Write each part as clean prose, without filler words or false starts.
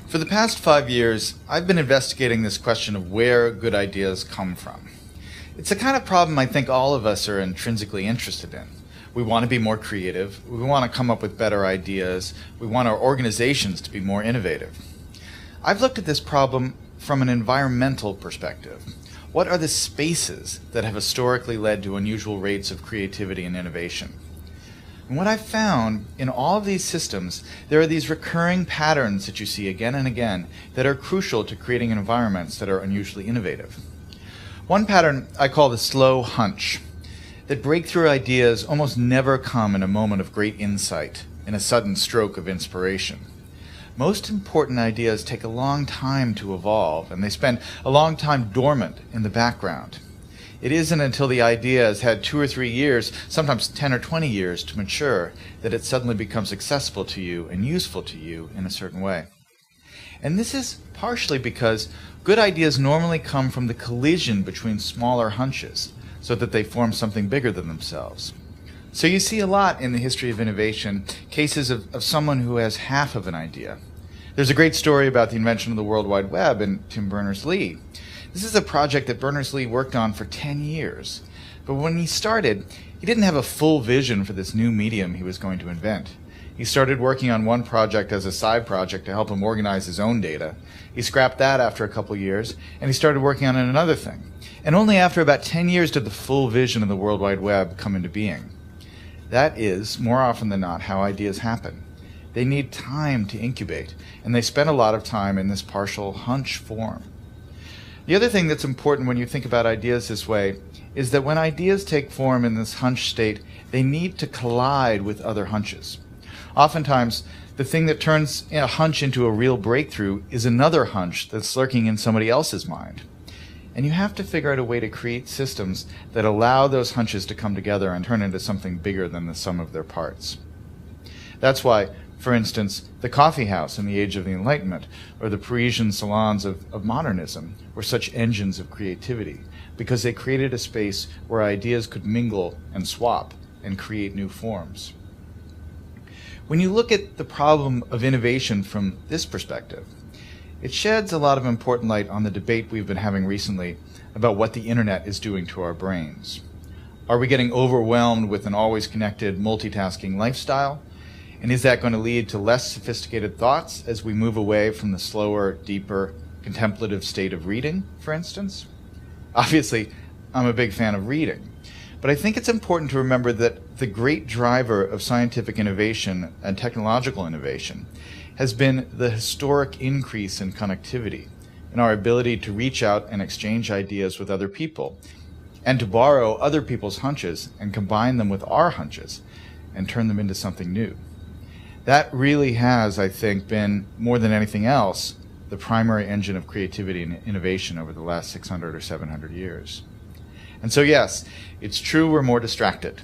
For the past 5 years, I've been investigating this question of where good ideas come from. It's the kind of problem I think all of us are intrinsically interested in. We want to be more creative, we want to come up with better ideas, we want our organizations to be more innovative. I've looked at this problem from an environmental perspective. What are the spaces that have historically led to unusual rates of creativity and innovation? And what I've found in all of these systems, there are these recurring patterns that you see again and again that are crucial to creating environments that are unusually innovative. One pattern I call the slow hunch, that breakthrough ideas almost never come in a moment of great insight, in a sudden stroke of inspiration. Most important ideas take a long time to evolve, and they spend a long time dormant in the background. It isn't until the idea has had 2 or 3 years, sometimes 10 or 20 years to mature, that it suddenly becomes accessible to you and useful to you in a certain way. And this is partially because good ideas normally come from the collision between smaller hunches, so that they form something bigger than themselves. So you see a lot in the history of innovation, cases of someone who has half of an idea. There's a great story about the invention of the World Wide Web in Tim Berners-Lee. This is a project that Berners-Lee worked on for 10 years. But when he started, he didn't have a full vision for this new medium he was going to invent. He started working on one project as a side project to help him organize his own data. He scrapped that after a couple years, and he started working on another thing. And only after about 10 years did the full vision of the World Wide Web come into being. That is, more often than not, how ideas happen. They need time to incubate, and they spend a lot of time in this partial hunch form. The other thing that's important when you think about ideas this way is that when ideas take form in this hunch state, they need to collide with other hunches. Oftentimes, the thing that turns a hunch into a real breakthrough is another hunch that's lurking in somebody else's mind. And you have to figure out a way to create systems that allow those hunches to come together and turn into something bigger than the sum of their parts. That's why, for instance, the coffee house in the Age of the Enlightenment, or the Parisian salons of modernism, were such engines of creativity, because they created a space where ideas could mingle and swap and create new forms. When you look at the problem of innovation from this perspective, it sheds a lot of important light on the debate we've been having recently about what the internet is doing to our brains. Are we getting overwhelmed with an always connected, multitasking lifestyle? And is that going to lead to less sophisticated thoughts as we move away from the slower, deeper, contemplative state of reading, for instance? Obviously, I'm a big fan of reading, but I think it's important to remember that the great driver of scientific innovation and technological innovation has been the historic increase in connectivity, in our ability to reach out and exchange ideas with other people, and to borrow other people's hunches and combine them with our hunches and turn them into something new. That really has, I think, been, more than anything else, the primary engine of creativity and innovation over the last 600 or 700 years. And so yes, it's true we're more distracted.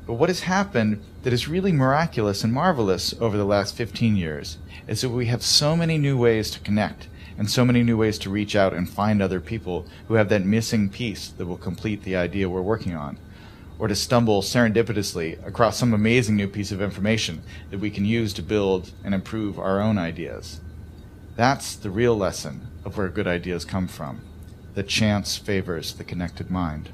But what has happened that is really miraculous and marvelous over the last 15 years is that we have so many new ways to connect and so many new ways to reach out and find other people who have that missing piece that will complete the idea we're working on, or to stumble serendipitously across some amazing new piece of information that we can use to build and improve our own ideas. That's the real lesson of where good ideas come from, that chance favors the connected mind.